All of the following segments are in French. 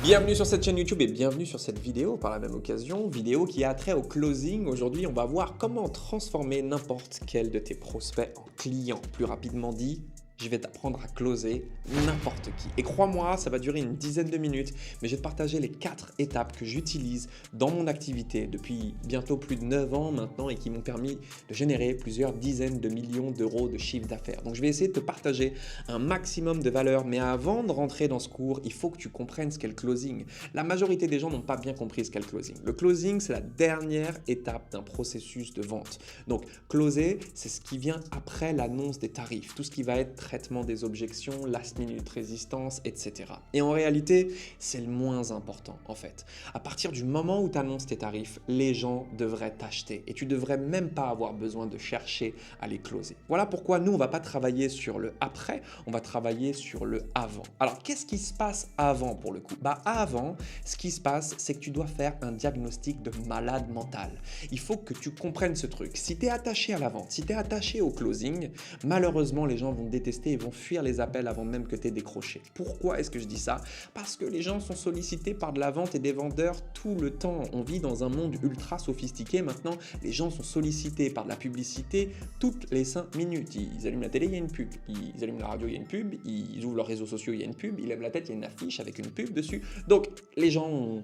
Bienvenue sur cette chaîne YouTube et bienvenue sur cette vidéo par la même occasion, vidéo qui a trait au closing. Aujourd'hui, on va voir comment transformer n'importe quel de tes prospects en clients. Plus rapidement dit, je vais t'apprendre à closer n'importe qui. Et crois-moi, ça va durer une dizaine de minutes, mais je vais te partager les 4 étapes que j'utilise dans mon activité depuis bientôt plus de 9 ans maintenant et qui m'ont permis de générer plusieurs dizaines de millions d'euros de chiffre d'affaires. Donc je vais essayer de te partager un maximum de valeur, mais avant de rentrer dans ce cours, il faut que tu comprennes ce qu'est le closing. La majorité des gens n'ont pas bien compris ce qu'est le closing. Le closing, c'est la dernière étape d'un processus de vente. Donc closer, c'est ce qui vient après l'annonce des tarifs, tout ce qui va être traitement des objections, last minute résistance, etc. Et en réalité, c'est le moins important en fait. À partir du moment où tu annonces tes tarifs, les gens devraient t'acheter et tu devrais même pas avoir besoin de chercher à les closer. Voilà pourquoi nous, on va pas travailler sur le après, on va travailler sur le avant. Alors, qu'est-ce qui se passe avant pour le coup? Avant, ce qui se passe, c'est que tu dois faire un diagnostic de malade mental. Il faut que tu comprennes ce truc. Si tu es attaché à la vente, si tu es attaché au closing, malheureusement, les gens vont détester et vont fuir les appels avant même que tu aies décroché. Pourquoi est-ce que je dis ça? Parce que les gens sont sollicités par de la vente et des vendeurs tout le temps. On vit dans un monde ultra sophistiqué maintenant. Les gens sont sollicités par de la publicité toutes les 5 minutes. Ils allument la télé, il y a une pub. Ils allument la radio, il y a une pub. Ils ouvrent leurs réseaux sociaux, il y a une pub. Ils lèvent la tête, il y a une affiche avec une pub dessus. Donc, les gens ont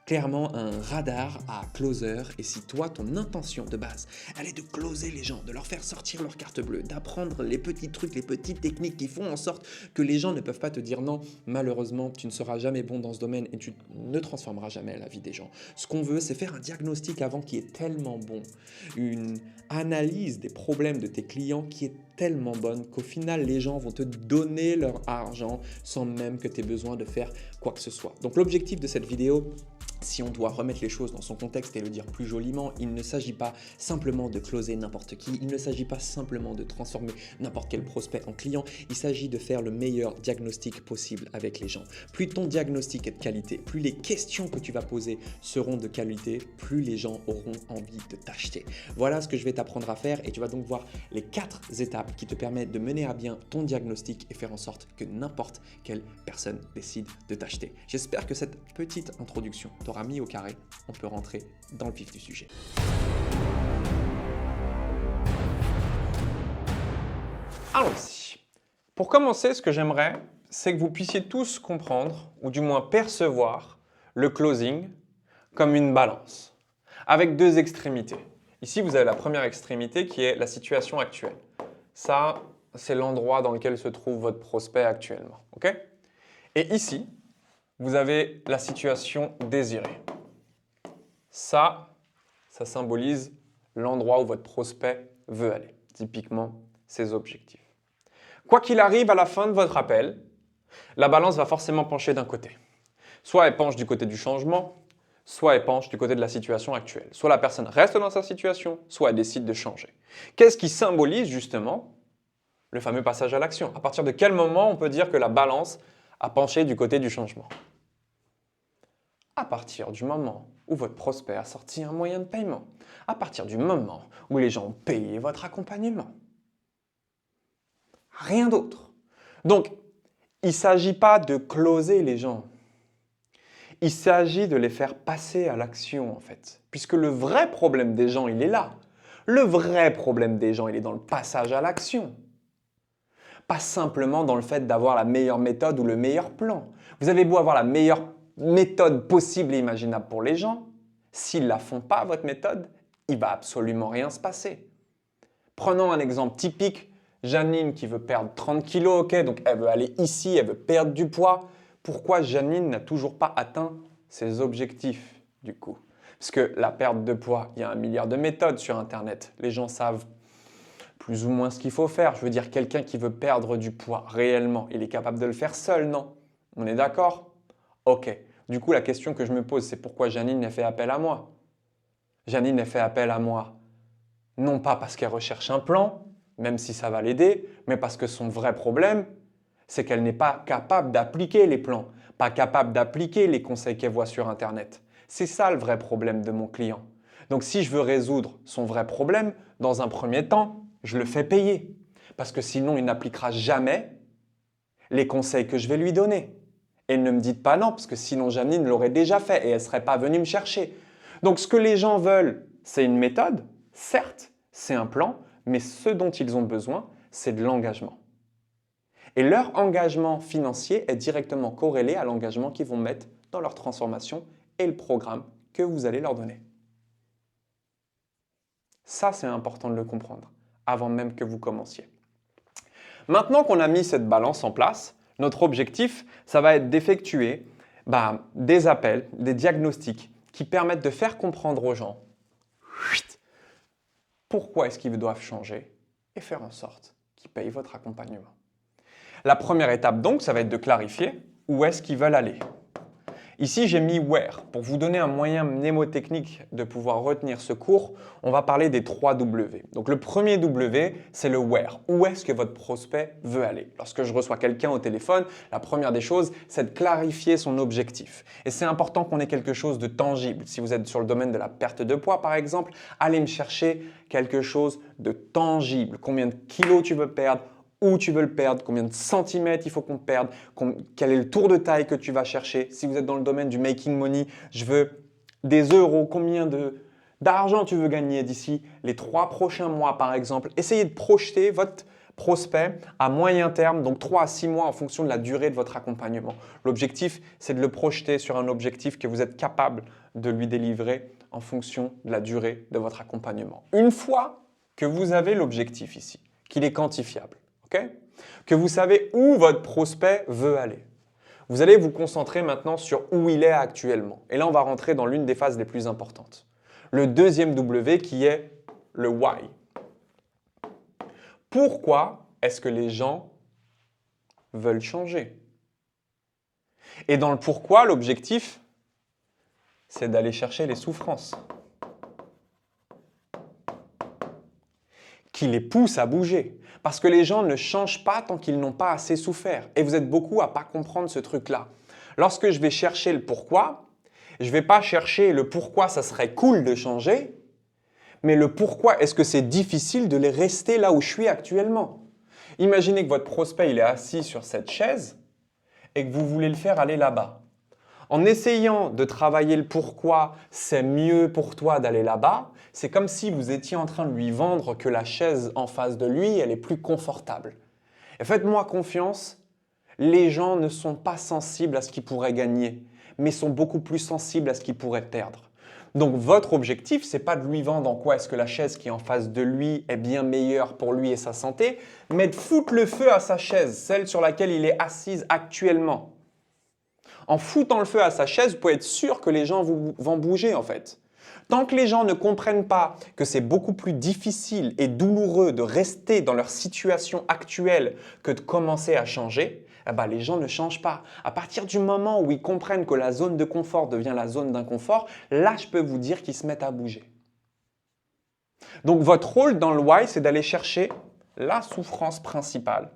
clairement un radar à closer, et si toi, ton intention de base, elle est de closer les gens, de leur faire sortir leur carte bleue, d'apprendre les petits trucs, les petites techniques qui font en sorte que les gens ne peuvent pas te dire non, malheureusement, tu ne seras jamais bon dans ce domaine et tu ne transformeras jamais la vie des gens. Ce qu'on veut, c'est faire un diagnostic avant qui est tellement bon, une analyse des problèmes de tes clients qui est tellement bonne qu'au final, les gens vont te donner leur argent sans même que tu aies besoin de faire quoi que ce soit. Donc l'objectif de cette vidéo, si on doit remettre les choses dans son contexte et le dire plus joliment, il ne s'agit pas simplement de closer n'importe qui, il ne s'agit pas simplement de transformer n'importe quel prospect en client, il s'agit de faire le meilleur diagnostic possible avec les gens. Plus ton diagnostic est de qualité, plus les questions que tu vas poser seront de qualité, plus les gens auront envie de t'acheter. Voilà ce que je vais t'apprendre à faire et tu vas donc voir les 4 étapes qui te permettent de mener à bien ton diagnostic et faire en sorte que n'importe quelle personne décide de t'acheter. J'espère que cette petite introduction t'aura mis au carré. On peut rentrer dans le vif du sujet. Allons-y. Pour commencer, ce que j'aimerais, c'est que vous puissiez tous comprendre, ou du moins percevoir, le closing comme une balance, avec 2 extrémités. Ici, vous avez la première extrémité qui est la situation actuelle. Ça, c'est l'endroit dans lequel se trouve votre prospect actuellement. Okay? Et ici, vous avez la situation désirée. Ça symbolise l'endroit où votre prospect veut aller. Typiquement, ses objectifs. Quoi qu'il arrive à la fin de votre appel, la balance va forcément pencher d'un côté. Soit elle penche du côté du changement, soit elle penche du côté de la situation actuelle. Soit la personne reste dans sa situation, soit elle décide de changer. Qu'est-ce qui symbolise justement le fameux passage à l'action? À partir de quel moment on peut dire que la balance a penché du côté du changement? À partir du moment où votre prospect a sorti un moyen de paiement, à partir du moment où les gens ont payé votre accompagnement. Rien d'autre. Donc, il ne s'agit pas de closer les gens. Il s'agit de les faire passer à l'action en fait. Puisque le vrai problème des gens, il est là. Le vrai problème des gens, il est dans le passage à l'action. Pas simplement dans le fait d'avoir la meilleure méthode ou le meilleur plan. Vous avez beau avoir la meilleure méthode possible et imaginable pour les gens, s'ils ne la font pas, votre méthode, il ne va absolument rien se passer. Prenons un exemple typique, Janine qui veut perdre 30 kilos, ok, donc elle veut aller ici, elle veut perdre du poids. Pourquoi Janine n'a toujours pas atteint ses objectifs du coup? Parce que la perte de poids, il y a 1 milliard de méthodes sur Internet. Les gens savent plus ou moins ce qu'il faut faire. Je veux dire, quelqu'un qui veut perdre du poids réellement, il est capable de le faire seul, non? On est d'accord? Ok. Du coup, la question que je me pose, c'est pourquoi Janine a fait appel à moi? Janine a fait appel à moi, non pas parce qu'elle recherche un plan, même si ça va l'aider, mais parce que son vrai problème, c'est qu'elle n'est pas capable d'appliquer les plans, pas capable d'appliquer les conseils qu'elle voit sur Internet. C'est ça le vrai problème de mon client. Donc si je veux résoudre son vrai problème, dans un premier temps, je le fais payer. Parce que sinon, il n'appliquera jamais les conseils que je vais lui donner. Et ne me dites pas non, parce que sinon Janine l'aurait déjà fait et elle ne serait pas venue me chercher. Donc ce que les gens veulent, c'est une méthode, certes, c'est un plan, mais ce dont ils ont besoin, c'est de l'engagement. Et leur engagement financier est directement corrélé à l'engagement qu'ils vont mettre dans leur transformation et le programme que vous allez leur donner. Ça, c'est important de le comprendre avant même que vous commenciez. Maintenant qu'on a mis cette balance en place, notre objectif, ça va être d'effectuer des appels, des diagnostics qui permettent de faire comprendre aux gens pourquoi est-ce qu'ils doivent changer et faire en sorte qu'ils payent votre accompagnement. La première étape donc, ça va être de clarifier où est-ce qu'ils veulent aller. Ici, j'ai mis Where. Pour vous donner un moyen mnémotechnique de pouvoir retenir ce cours, on va parler des 3 W. Donc le premier W, c'est le Where. Où est-ce que votre prospect veut aller? Lorsque je reçois quelqu'un au téléphone, la première des choses, c'est de clarifier son objectif. Et c'est important qu'on ait quelque chose de tangible. Si vous êtes sur le domaine de la perte de poids, par exemple, allez me chercher quelque chose de tangible. Combien de kilos tu veux perdre? Où tu veux le perdre, combien de centimètres il faut qu'on perde, quel est le tour de taille que tu vas chercher. Si vous êtes dans le domaine du making money, je veux des euros, combien d'argent tu veux gagner d'ici les 3 prochains mois par exemple. Essayez de projeter votre prospect à moyen terme, donc 3 à 6 mois en fonction de la durée de votre accompagnement. L'objectif, c'est de le projeter sur un objectif que vous êtes capable de lui délivrer en fonction de la durée de votre accompagnement. Une fois que vous avez l'objectif ici, qu'il est quantifiable, que vous savez où votre prospect veut aller. Vous allez vous concentrer maintenant sur où il est actuellement. Et là, on va rentrer dans l'une des phases les plus importantes. Le deuxième W qui est le why. Pourquoi est-ce que les gens veulent changer? Et dans le pourquoi, l'objectif, c'est d'aller chercher les souffrances qui les poussent à bouger. Parce que les gens ne changent pas tant qu'ils n'ont pas assez souffert. Et vous êtes beaucoup à ne pas comprendre ce truc-là. Lorsque je vais chercher le pourquoi, je ne vais pas chercher le pourquoi ça serait cool de changer, mais le pourquoi est-ce que c'est difficile de les rester là où je suis actuellement. Imaginez que votre prospect il est assis sur cette chaise et que vous voulez le faire aller là-bas. En essayant de travailler le pourquoi c'est mieux pour toi d'aller là-bas, c'est comme si vous étiez en train de lui vendre que la chaise en face de lui, elle est plus confortable. Et faites-moi confiance, les gens ne sont pas sensibles à ce qu'ils pourraient gagner, mais sont beaucoup plus sensibles à ce qu'ils pourraient perdre. Donc votre objectif, ce n'est pas de lui vendre en quoi est-ce que la chaise qui est en face de lui est bien meilleure pour lui et sa santé, mais de foutre le feu à sa chaise, celle sur laquelle il est assis actuellement. En foutant le feu à sa chaise, vous pouvez être sûr que les gens vont bouger en fait. Tant que les gens ne comprennent pas que c'est beaucoup plus difficile et douloureux de rester dans leur situation actuelle que de commencer à changer, les gens ne changent pas. À partir du moment où ils comprennent que la zone de confort devient la zone d'inconfort, là je peux vous dire qu'ils se mettent à bouger. Donc votre rôle dans le why, c'est d'aller chercher la souffrance principale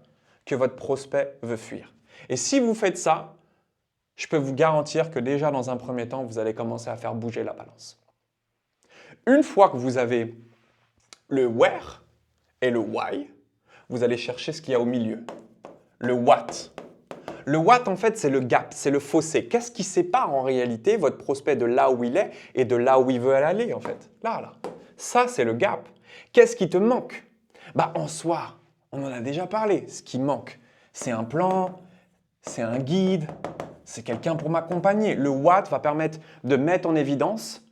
que votre prospect veut fuir. Et si vous faites ça, je peux vous garantir que déjà dans un premier temps, vous allez commencer à faire bouger la balance. Une fois que vous avez le where et le why, vous allez chercher ce qu'il y a au milieu, le what. Le what, en fait, c'est le gap, c'est le fossé. Qu'est-ce qui sépare en réalité votre prospect de là où il est et de là où il veut aller, en fait? Là. Ça, c'est le gap. Qu'est-ce qui te manque? En soi, on en a déjà parlé. Ce qui manque, c'est un plan, c'est un guide, c'est quelqu'un pour m'accompagner. Le what va permettre de mettre en évidence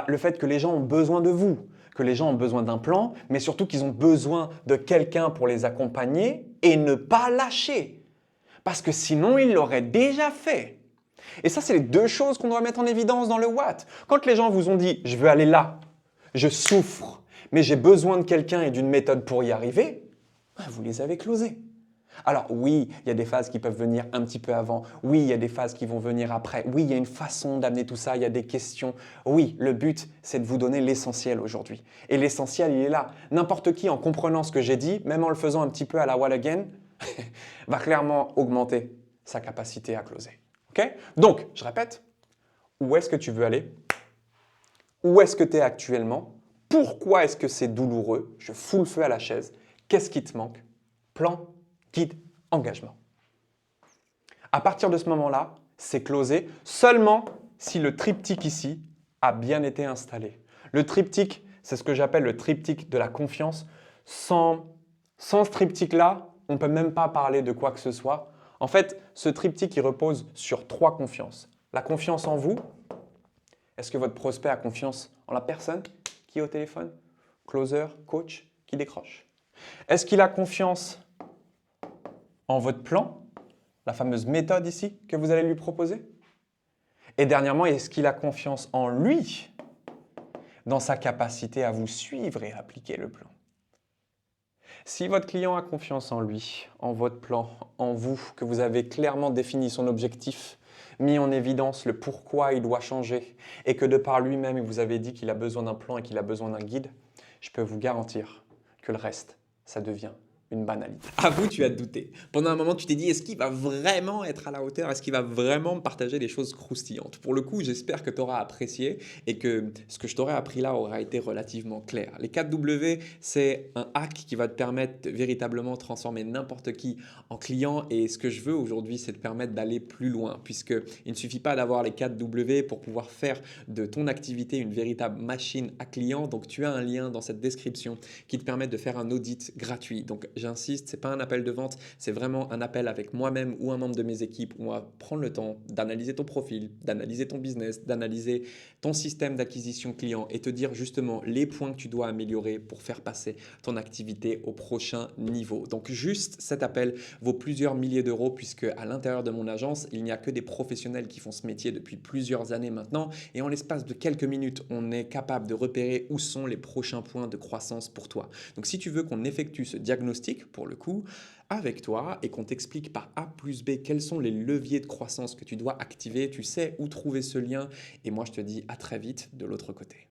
le fait que les gens ont besoin de vous, que les gens ont besoin d'un plan, mais surtout qu'ils ont besoin de quelqu'un pour les accompagner et ne pas lâcher. Parce que sinon, ils l'auraient déjà fait. Et ça, c'est les deux choses qu'on doit mettre en évidence dans le what. Quand les gens vous ont dit « je veux aller là, je souffre, mais j'ai besoin de quelqu'un et d'une méthode pour y arriver », vous les avez closés. Alors oui, il y a des phases qui peuvent venir un petit peu avant. Oui, il y a des phases qui vont venir après. Oui, il y a une façon d'amener tout ça. Il y a des questions. Oui, le but, c'est de vous donner l'essentiel aujourd'hui. Et l'essentiel, il est là. N'importe qui, en comprenant ce que j'ai dit, même en le faisant un petit peu à la wall again, va clairement augmenter sa capacité à closer. Okay? Donc, je répète, où est-ce que tu veux aller? Où est-ce que tu es actuellement? Pourquoi est-ce que c'est douloureux? Je fous le feu à la chaise. Qu'est-ce qui te manque? Plan, guide, engagement. À partir de ce moment-là, c'est closé seulement si le triptyque ici a bien été installé. Le triptyque, c'est ce que j'appelle le triptyque de la confiance. Sans ce triptyque-là, on ne peut même pas parler de quoi que ce soit. En fait, ce triptyque, il repose sur 3 confiances. La confiance en vous. Est-ce que votre prospect a confiance en la personne qui est au téléphone? Closer, coach, qui décroche. Est-ce qu'il a confiance en votre plan, la fameuse méthode ici que vous allez lui proposer? Et dernièrement, est-ce qu'il a confiance en lui, dans sa capacité à vous suivre et appliquer le plan? Si votre client a confiance en lui, en votre plan, en vous, que vous avez clairement défini son objectif, mis en évidence le pourquoi il doit changer et que de par lui-même, vous avez dit qu'il a besoin d'un plan et qu'il a besoin d'un guide, je peux vous garantir que le reste, ça devient une banalité. Avoue, tu as douté. Pendant un moment, tu t'es dit, est-ce qu'il va vraiment être à la hauteur? Est-ce qu'il va vraiment me partager des choses croustillantes? Pour le coup, j'espère que tu auras apprécié et que ce que je t'aurais appris là aura été relativement clair. Les 4 W, c'est un hack qui va te permettre de véritablement transformer n'importe qui en client. Et ce que je veux aujourd'hui, c'est te permettre d'aller plus loin, puisqu'il ne suffit pas d'avoir les 4 W pour pouvoir faire de ton activité une véritable machine à client. Donc, tu as un lien dans cette description qui te permet de faire un audit gratuit. Donc, j'insiste, ce n'est pas un appel de vente, c'est vraiment un appel avec moi-même ou un membre de mes équipes où on va prendre le temps d'analyser ton profil, d'analyser ton business, d'analyser ton système d'acquisition client et te dire justement les points que tu dois améliorer pour faire passer ton activité au prochain niveau. Donc juste cet appel vaut plusieurs milliers d'euros puisque à l'intérieur de mon agence, il n'y a que des professionnels qui font ce métier depuis plusieurs années maintenant et en l'espace de quelques minutes, on est capable de repérer où sont les prochains points de croissance pour toi. Donc si tu veux qu'on effectue ce diagnostic pour le coup, avec toi et qu'on t'explique par A plus B quels sont les leviers de croissance que tu dois activer, tu sais où trouver ce lien et moi je te dis à très vite de l'autre côté.